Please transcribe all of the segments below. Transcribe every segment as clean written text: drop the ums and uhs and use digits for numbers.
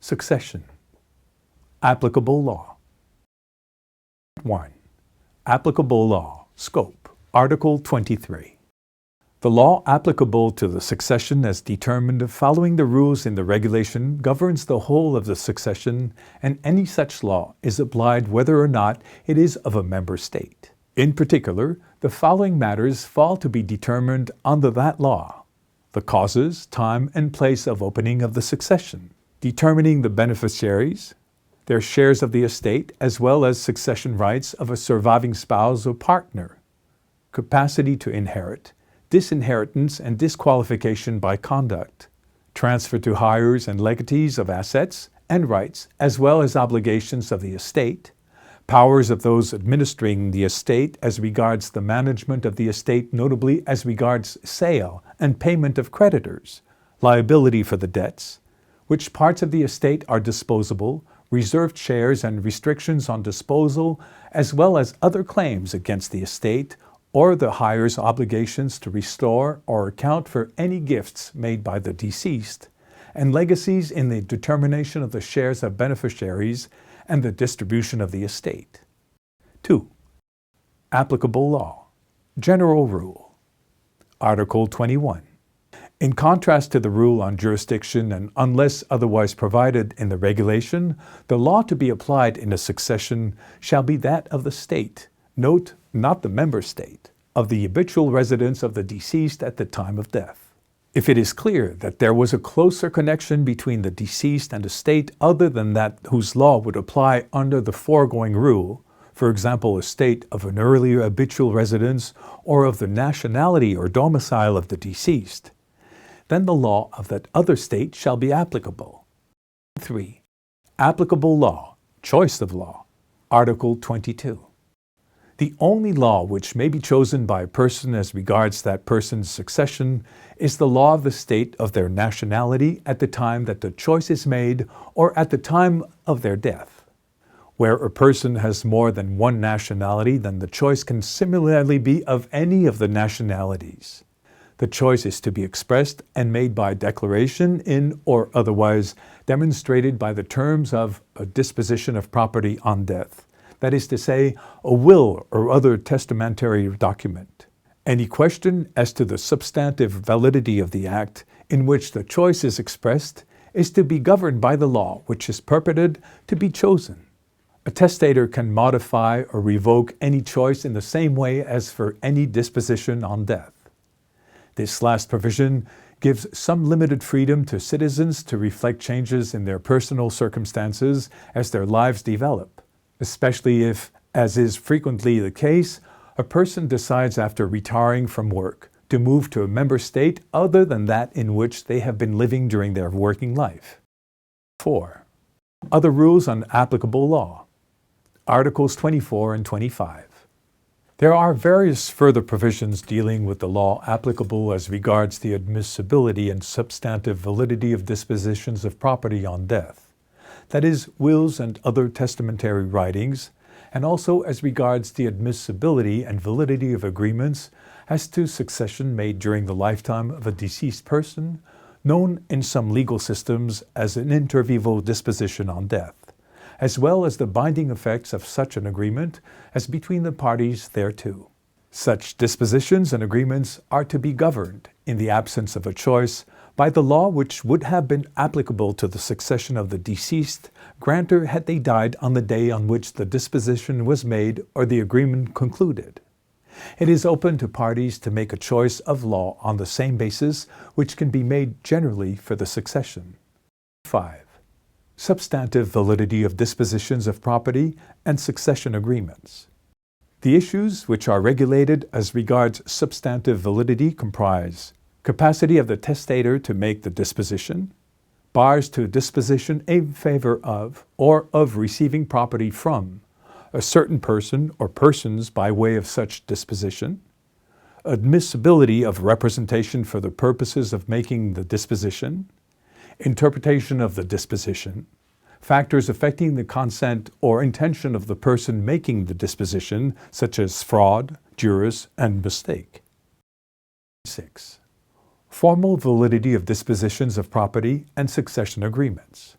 Succession. Applicable law. 1. Applicable law. Scope. Article 23. The law applicable to the succession as determined following the rules in the regulation governs the whole of the succession, and any such law is applied whether or not it is of a member state. In particular, the following matters fall to be determined under that law: the causes, time, and place of opening of the succession, determining the beneficiaries, their shares of the estate, as well as succession rights of a surviving spouse or partner, capacity to inherit, disinheritance and disqualification by conduct, transfer to heirs and legatees of assets and rights, as well as obligations of the estate, powers of those administering the estate as regards the management of the estate, notably as regards sale and payment of creditors, liability for the debts, which parts of the estate are disposable, reserved shares and restrictions on disposal, as well as other claims against the estate or the heir's obligations to restore or account for any gifts made by the deceased, and legacies in the determination of the shares of beneficiaries and the distribution of the estate. 2. Applicable law. General rule. Article 21. In contrast to the rule on jurisdiction and unless otherwise provided in the regulation, the law to be applied in a succession shall be that of the state, note, not the member state, of the habitual residence of the deceased at the time of death. If it is clear that there was a closer connection between the deceased and a state other than that whose law would apply under the foregoing rule, for example, a state of an earlier habitual residence or of the nationality or domicile of the deceased, then the law of that other state shall be applicable. 3. Applicable law. Choice of law. Article 22. The only law which may be chosen by a person as regards that person's succession is the law of the state of their nationality at the time that the choice is made or at the time of their death. Where a person has more than one nationality, then the choice can similarly be of any of the nationalities. The choice is to be expressed and made by declaration in or otherwise demonstrated by the terms of a disposition of property on death, that is to say, a will or other testamentary document. Any question as to the substantive validity of the act in which the choice is expressed is to be governed by the law which is purported to be chosen. A testator can modify or revoke any choice in the same way as for any disposition on death. This last provision gives some limited freedom to citizens to reflect changes in their personal circumstances as their lives develop, especially if, as is frequently the case, a person decides after retiring from work to move to a member state other than that in which they have been living during their working life. 4. Other rules on applicable law. Articles 24 and 25. There are various further provisions dealing with the law applicable as regards the admissibility and substantive validity of dispositions of property on death, that is, wills and other testamentary writings, and also as regards the admissibility and validity of agreements as to succession made during the lifetime of a deceased person, known in some legal systems as an inter vivo disposition on death, as well as the binding effects of such an agreement as between the parties thereto. Such dispositions and agreements are to be governed, in the absence of a choice, by the law which would have been applicable to the succession of the deceased grantor had they died on the day on which the disposition was made or the agreement concluded. It is open to parties to make a choice of law on the same basis which can be made generally for the succession. 5. Substantive validity of dispositions of property and succession agreements. The issues which are regulated as regards substantive validity comprise capacity of the testator to make the disposition, bars to disposition in favor of or of receiving property from a certain person or persons by way of such disposition, admissibility of representation for the purposes of making the disposition, interpretation of the disposition, factors affecting the consent or intention of the person making the disposition, such as fraud, duress, and mistake. 6. Formal validity of dispositions of property and succession agreements.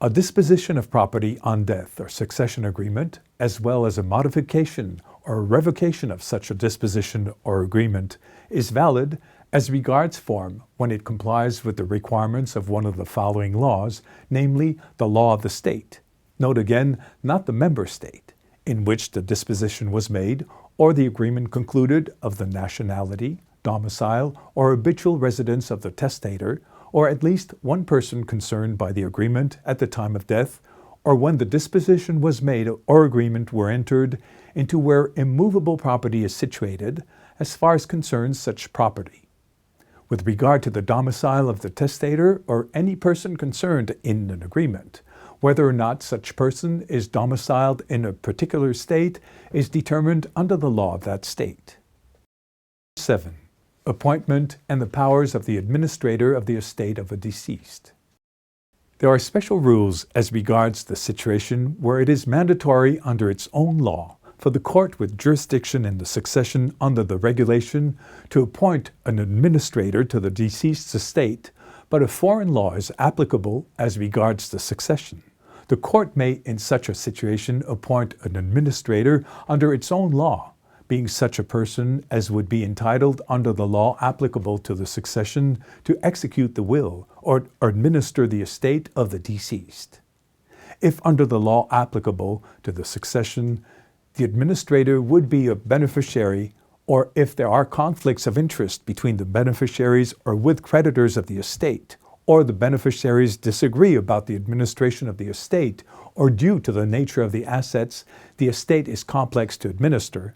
A disposition of property on death or succession agreement, as well as a modification or revocation of such a disposition or agreement, is valid as regards form when it complies with the requirements of one of the following laws, namely the law of the state. Note again, not the member state, in which the disposition was made, or the agreement concluded of the nationality, domicile, or habitual residence of the testator, or at least one person concerned by the agreement at the time of death, or when the disposition was made or agreement were entered into where immovable property is situated, as far as concerns such property. With regard to the domicile of the testator or any person concerned in an agreement, whether or not such person is domiciled in a particular state is determined under the law of that state. 7. Appointment and the powers of the administrator of the estate of a deceased. There are special rules as regards the situation where it is mandatory under its own law for the court with jurisdiction in the succession under the regulation to appoint an administrator to the deceased's estate, but a foreign law is applicable as regards the succession. The court may in such a situation appoint an administrator under its own law, being such a person as would be entitled under the law applicable to the succession to execute the will or administer the estate of the deceased. If under the law applicable to the succession, the administrator would be a beneficiary, or if there are conflicts of interest between the beneficiaries or with creditors of the estate, or the beneficiaries disagree about the administration of the estate, or due to the nature of the assets, the estate is complex to administer,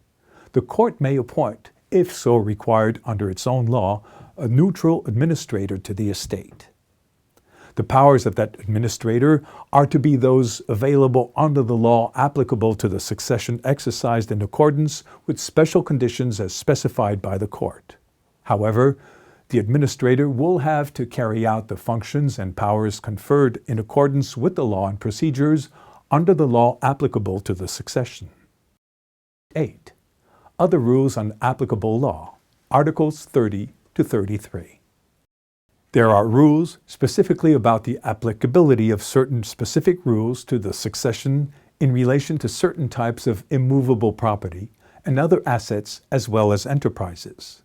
the court may appoint, if so required under its own law, a neutral administrator to the estate. The powers of that administrator are to be those available under the law applicable to the succession exercised in accordance with special conditions as specified by the court. However, the administrator will have to carry out the functions and powers conferred in accordance with the law and procedures under the law applicable to the succession. 8. Other rules on applicable law, Articles 30 to 33. There are rules specifically about the applicability of certain specific rules to the succession in relation to certain types of immovable property and other assets as well as enterprises.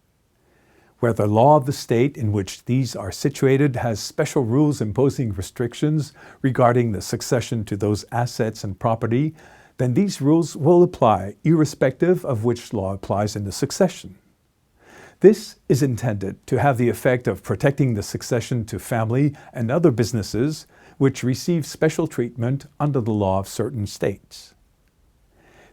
Where the law of the state in which these are situated has special rules imposing restrictions regarding the succession to those assets and property, then these rules will apply irrespective of which law applies in the succession. This is intended to have the effect of protecting the succession to family and other businesses which receive special treatment under the law of certain states.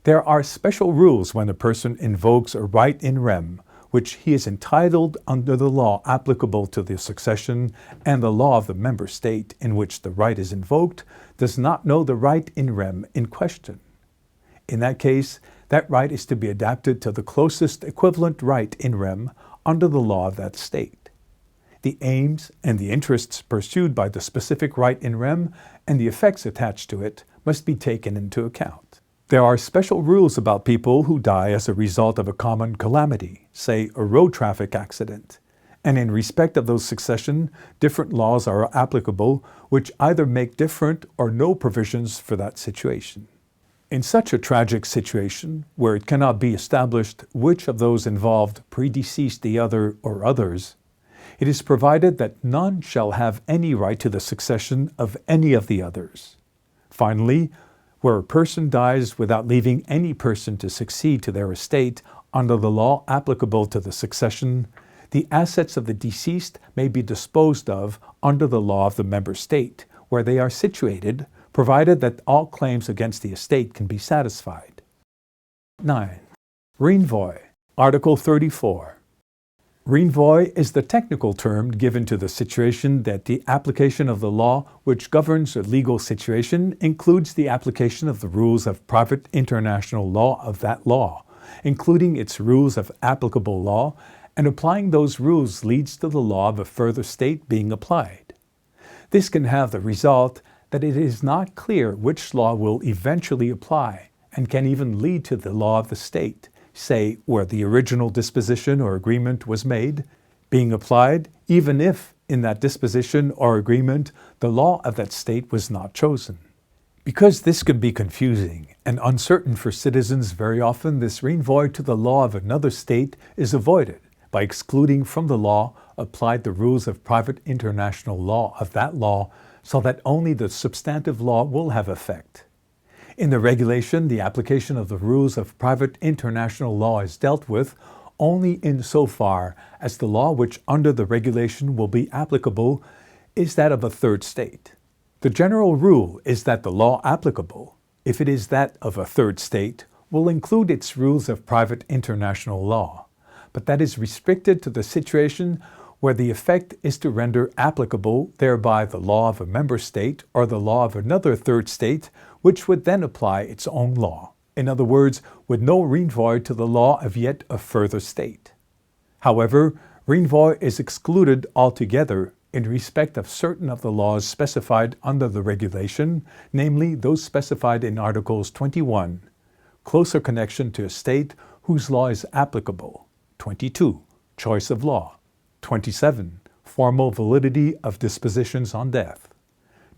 There are special rules when a person invokes a right in rem, which he is entitled under the law applicable to the succession, and the law of the member state in which the right is invoked does not know the right in rem in question. In that case, that right is to be adapted to the closest equivalent right in rem under the law of that state. The aims and the interests pursued by the specific right in rem and the effects attached to it must be taken into account. There are special rules about people who die as a result of a common calamity, say a road traffic accident, and in respect of those succession, different laws are applicable which either make different or no provisions for that situation. In such a tragic situation, where it cannot be established which of those involved predeceased the other or others, it is provided that none shall have any right to the succession of any of the others. Finally, where a person dies without leaving any person to succeed to their estate under the law applicable to the succession, the assets of the deceased may be disposed of under the law of the member state, where they are situated, provided that all claims against the estate can be satisfied. 9. Renvoi, Article 34. Renvoi is the technical term given to the situation that the application of the law which governs a legal situation includes the application of the rules of private international law of that law, including its rules of applicable law, and applying those rules leads to the law of a further state being applied. This can have the result that it is not clear which law will eventually apply and can even lead to the law of the state, say where the original disposition or agreement was made, being applied even if in that disposition or agreement, the law of that state was not chosen. Because this can be confusing and uncertain for citizens, very often this renvoi to the law of another state is avoided by excluding from the law applied the rules of private international law of that law, so that only the substantive law will have effect. In the regulation, the application of the rules of private international law is dealt with only insofar as the law which under the regulation will be applicable is that of a third state. The general rule is that the law applicable, if it is that of a third state, will include its rules of private international law, but that is restricted to the situation where the effect is to render applicable thereby the law of a member state or the law of another third state, which would then apply its own law. In other words, with no renvoi to the law of yet a further state. However, renvoi is excluded altogether in respect of certain of the laws specified under the regulation, namely those specified in Articles 21, closer connection to a state whose law is applicable, 22, choice of law, 27, formal validity of dispositions on death,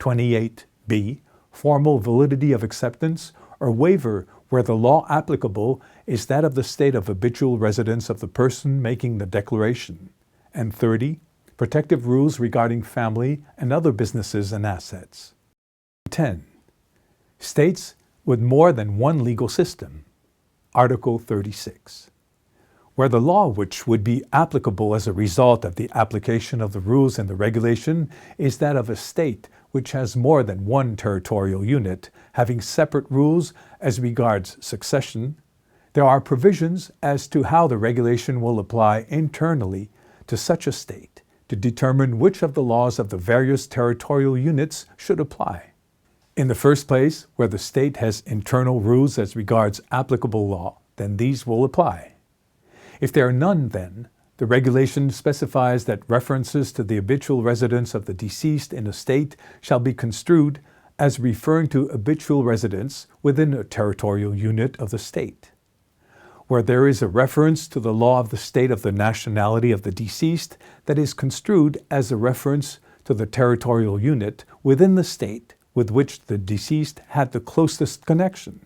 28b, formal validity of acceptance or waiver where the law applicable is that of the state of habitual residence of the person making the declaration, and 30, protective rules regarding family and other businesses and assets. 10. States with more than one legal system. Article 36. Where the law which would be applicable as a result of the application of the rules in the regulation is that of a state which has more than one territorial unit, having separate rules as regards succession, there are provisions as to how the regulation will apply internally to such a state to determine which of the laws of the various territorial units should apply. In the first place, where the state has internal rules as regards applicable law, then these will apply. If there are none, then, the regulation specifies that references to the habitual residence of the deceased in a state shall be construed as referring to habitual residence within a territorial unit of the state. Where there is a reference to the law of the state of the nationality of the deceased, that is construed as a reference to the territorial unit within the state with which the deceased had the closest connection.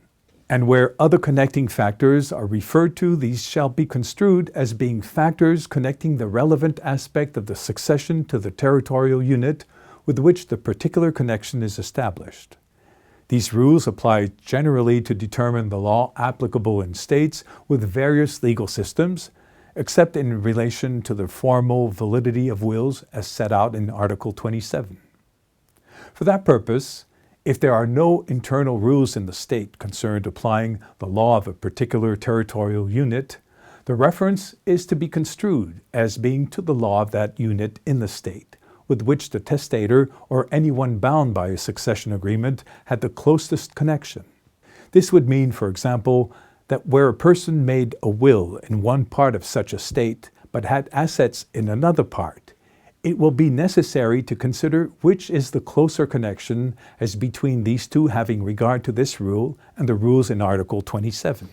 And where other connecting factors are referred to, these shall be construed as being factors connecting the relevant aspect of the succession to the territorial unit with which the particular connection is established. These rules apply generally to determine the law applicable in states with various legal systems, except in relation to the formal validity of wills as set out in Article 27. For that purpose, if there are no internal rules in the state concerned applying the law of a particular territorial unit, the reference is to be construed as being to the law of that unit in the state, with which the testator or anyone bound by a succession agreement had the closest connection. This would mean, for example, that where a person made a will in one part of such a state but had assets in another part, it will be necessary to consider which is the closer connection as between these two having regard to this rule and the rules in Article 27.